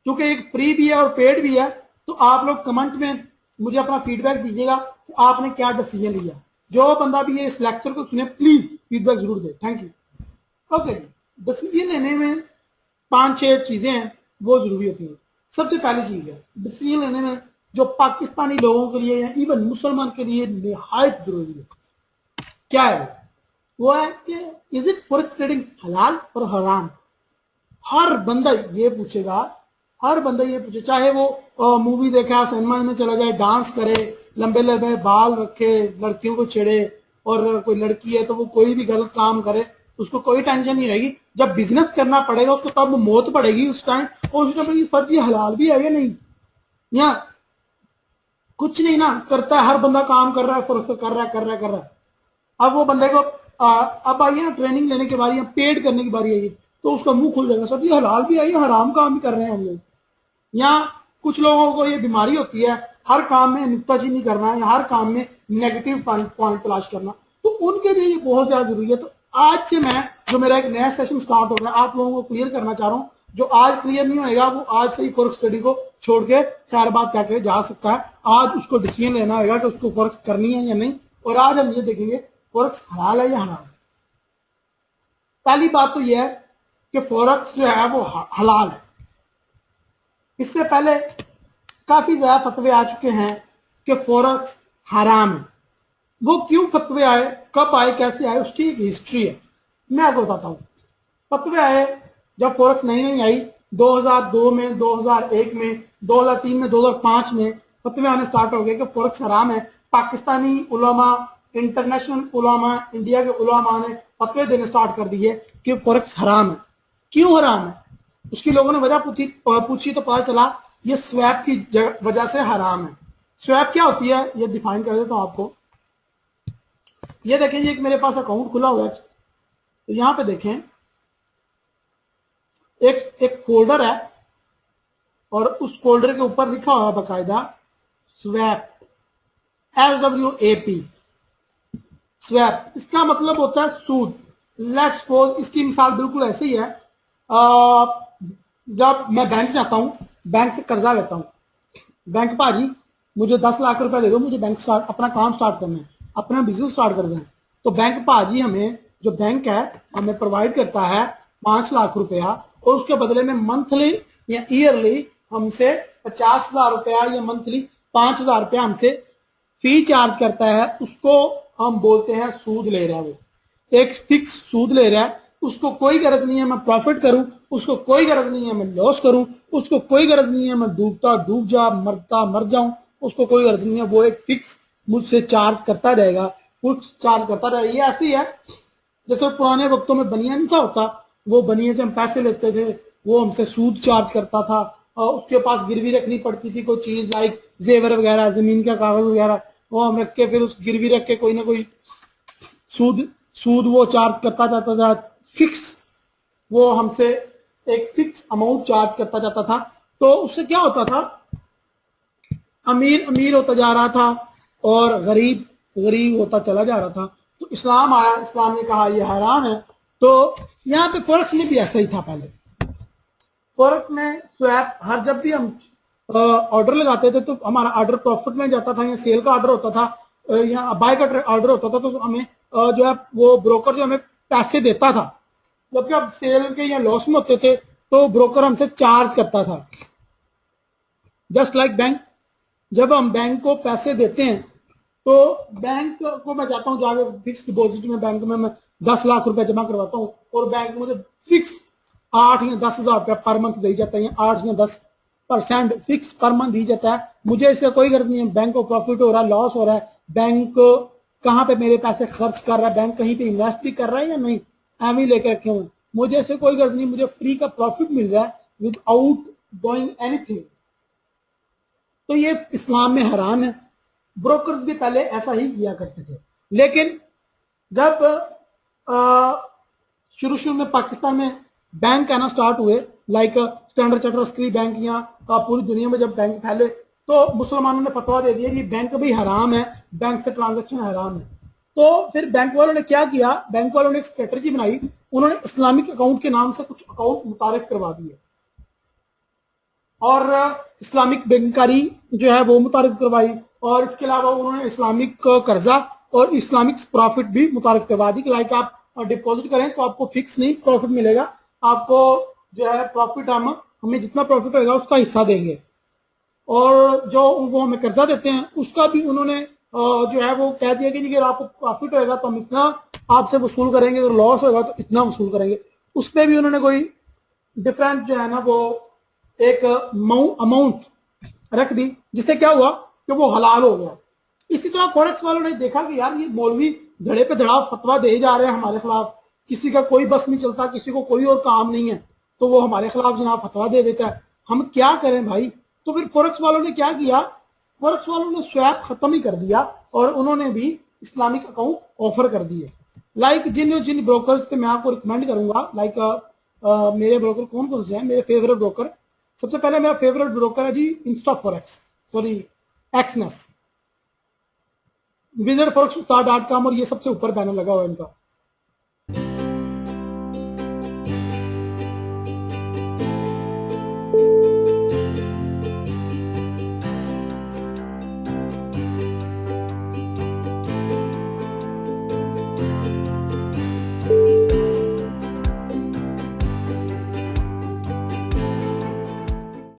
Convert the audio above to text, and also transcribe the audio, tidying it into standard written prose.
चूंकि एक फ्री भी है और पेड भी है, तो आप लोग कमेंट में मुझे अपना फीडबैक दीजिएगा कि आपने क्या डिसीजन लिया। जो बंदा भी ये इस लेक्चर को सुने प्लीज फीडबैक जरूर दे। Thank you. ओके जी, डिसीजन लेने में 5-6 चीजें हैं वो जरूरी होती हैं। सबसे पहली चीज है डिसीजन लेने में जो पाकिस्तानी लोगों के लिए या इवन मुसलमान के लिए निहायत जरूरी है, क्या है वो है कि इज इट फॉरेक्स ट्रेडिंग हलाल और हराम। हर बंदा ये पूछेगा, हर बंदा ये पूछे, चाहे वो मूवी देखा, सिनेमा में चला जाए, डांस करे, लंबे लंबे बाल रखे, लड़कियों को छेड़े, और कोई लड़की है तो वो कोई भी गलत काम करे, उसको कोई टेंशन नहीं रहेगी। जब बिजनेस करना पड़ेगा उसको तब मौत पड़ेगी उस टाइम, और उस टाइम फर्ज ये हलाल भी है या नहीं, या कुछ नहीं ना करता है, हर बंदा काम कर रहा है, कर रहा है। अब वो बंदे को अब आई है ट्रेनिंग लेने की बारी, पेड करने की बारी आई, तो उसका मुंह खुल जाएगा, सब ये हलाल भी है, ये हराम काम भी कर रहे हैं हम लोग। या कुछ लोगों को ये बीमारी होती है हर काम में नुक्ताचीनी करना या हर काम में नेगेटिव पॉइंट तलाश करना, तो उनके लिए ये बहुत ज्यादा जरूरी है। तो आज से मैं जो मेरा एक नया सेशन स्टार्ट हो रहा है, आप लोगों को क्लियर करना चाह रहा हूँ। जो आज क्लियर नहीं होगा वो आज से ही फॉरेक्स स्टडी को छोड़ के खैर बात करके जा सकता है। आज उसको डिसीजन लेना होगा कि उसको फॉरेक्स करनी है या नहीं, और आज हम ये देखेंगे फॉरेक्स हलाल है या हराम। पहली बात तो यह है कि फॉरेक्स जो है वो हलाल है। इससे पहले काफी ज्यादा फतवे आ चुके हैं कि फॉरेक्स हराम है। वो क्यों फतवे आए, कब आए, कैसे आए, उसकी एक हिस्ट्री है, मैं आपको बताता हूं। फतवे आए जब फॉरेक्स नई आई 2002 में, 2001 में, 2003 में, 2005 में फतवे आने स्टार्ट हो गए कि फॉरेक्स हराम है। पाकिस्तानी उलमा, इंटरनेशनल उलमा, इंडिया के उलमा ने फतवे देने स्टार्ट कर दिए कि फॉरेक्स हराम है। क्यों हराम है, उसकी लोगों ने वजह पूछी तो पता चला ये स्वैप की वजह से हराम है। स्वैप क्या होती है ये डिफाइन कर देता हूं आपको। ये देखें, ये एक मेरे पास अकाउंट खुला हुआ है, तो यहां पे देखें एक फोल्डर है और उस फोल्डर के ऊपर लिखा हुआ है बाकायदा स्वैप, SWAP, स्वैप। इसका मतलब होता है सूद। लेट्स सपोज इसकी मिसाल बिल्कुल ऐसे ही है, जब मैं बैंक जाता हूं, बैंक से कर्जा लेता हूं, बैंक भाजी मुझे 10 लाख रुपए दे दो, मुझे बैंक स्टार्ट अपना काम स्टार्ट करना है, अपना बिजनेस स्टार्ट करना है, तो बैंक भाजी हमें, जो बैंक है हमें प्रोवाइड करता है 5 लाख रुपया, और उसके बदले में मंथली या ईयरली हमसे 50,000 रुपया या मंथली 5,000 रुपया हमसे फी चार्ज करता है। उसको हम बोलते हैं सूद ले रहा है। वो एक फिक्स सूद ले रहा है, उसको कोई गरज नहीं है मैं प्रॉफिट करूं, उसको कोई गरज नहीं है मैं लॉस करूं, उसको कोई गरज नहीं है मैं डूबता डूब जा, मरता मर जाऊं, उसको कोई गरज नहीं है। वो एक फिक्स मुझसे चार्ज करता रहेगा, कुछ चार्ज करता रहेगा। ये ऐसी है जैसे पुराने वक्तों में बनिया नहीं था होता, वो बनिए से हम पैसे लेते थे, वो हमसे सूद चार्ज करता था, और उसके पास गिरवी रखनी पड़ती थी कोई चीज, लाइक जेवर वगैरह, जमीन का कागज वगैरह, वो हम रख के फिर उस गिरवी रख के कोई ना कोई सूद वो चार्ज करता जाता था फिक्स। वो हमसे एक फिक्स अमाउंट चार्ज करता जाता था। तो उससे क्या होता था, अमीर अमीर होता जा रहा था और गरीब गरीब होता चला जा रहा था। तो इस्लाम आया, इस्लाम ने कहा ये हराम है। तो यहाँ पे फॉरेक्स में भी ऐसा ही था। पहले फॉरेक्स में स्वैप, हर जब भी हम ऑर्डर लगाते थे तो हमारा ऑर्डर प्रॉफिट में जाता था, या सेल का ऑर्डर होता था या बाय का ऑर्डर होता था, तो हमें जो है वो ब्रोकर जो हमें पैसे देता था। जबकि अब सेल के या लॉस में होते थे तो ब्रोकर हमसे चार्ज करता था। जस्ट लाइक बैंक, जब हम बैंक को पैसे देते हैं तो बैंक को मैं जाता हूं जाके फिक्स डिपॉजिट में, बैंक में मैं 10 लाख रुपए जमा करवाता हूं और बैंक मुझे फिक्स 8 या 10,000 रुपया पर मंथ दी जाता है, 8 या 10% फिक्स पर मंथ दी जाता है। मुझे इससे कोई गर्ज नहीं है बैंक को प्रॉफिट हो रहा है, लॉस हो रहा है, बैंक कहाँ पे मेरे पैसे खर्च कर रहा है, बैंक कहीं पे इन्वेस्ट भी कर रहा है या नहीं, एम ही लेकर रखे हुए, मुझे इससे कोई गर्ज नहीं, मुझे फ्री का प्रॉफिट मिल रहा है विदाउट डूइंग एनीथिंग। तो ये इस्लाम में हराम है। ब्रोकर्स भी पहले ऐसा ही किया करते थे, लेकिन जब शुरू में पाकिस्तान में बैंक आना स्टार्ट हुए, लाइक स्टैंडर्ड चार्टर्ड बैंक, या पूरी दुनिया में जब बैंक फैले, तो मुसलमानों ने फतवा दे दिया कि बैंक भी हराम है, बैंक से ट्रांजैक्शन हराम है। तो फिर बैंक वालों ने क्या किया, बैंक वालों ने एक स्ट्रेटजी बनाई, उन्होंने इस्लामिक अकाउंट के नाम से कुछ अकाउंट मुतारिफ करवा दिए। और इस्लामिक बैंककारी जो है वो मुतारिफ करवाई, और इसके अलावा उन्होंने इस्लामिक कर्जा और इस्लामिक प्रॉफिट भी मुतारिफ करवा दी कि लाइक आप डिपॉजिट करें तो आपको फिक्स नहीं प्रॉफिट मिलेगा, आपको जो है प्रॉफिट हमें जितना प्रॉफिट होगा उसका हिस्सा देंगे, और जो वो हमें कर्जा देते हैं उसका भी उन्होंने जो है वो कह दिया कि अगर आपको प्रॉफिट होगा तो हम इतना आपसे वसूल करेंगे, अगर लॉस होगा तो इतना वसूल करेंगे। उस पर भी उन्होंने कोई डिफरेंट जो है ना वो एक अमाउंट रख दी, जिससे क्या हुआ कि वो हलाल हो गया। इसी तरह फॉरेक्स वालों ने देखा कि यार ये मौलवी धड़े पे धड़ा फतवा दे जा रहे हैं हमारे खिलाफ, किसी का कोई बस नहीं चलता, किसी को कोई और काम नहीं है, तो वो हमारे खिलाफ जनाब फतवा दे देता है, हम क्या करें भाई। तो फिर फॉरेक्स वालों ने क्या किया, फॉरेक्स वालों ने स्वैप खत्म ही कर दिया और उन्होंने भी इस्लामिक अकाउंट ऑफर कर दिए। लाइक जिन ब्रोकर्स पे मैं आपको रिकमेंड करूंगा, लाइक मेरे ब्रोकर कौन कौन से हैं, मेरे फेवरेट ब्रोकर, सबसे पहले मेरा फेवरेट ब्रोकर है जी Insta Forex, sorry Exness, visit फॉरेक्स.com, और ये सबसे ऊपर बैनर लगा हुआ है इनका।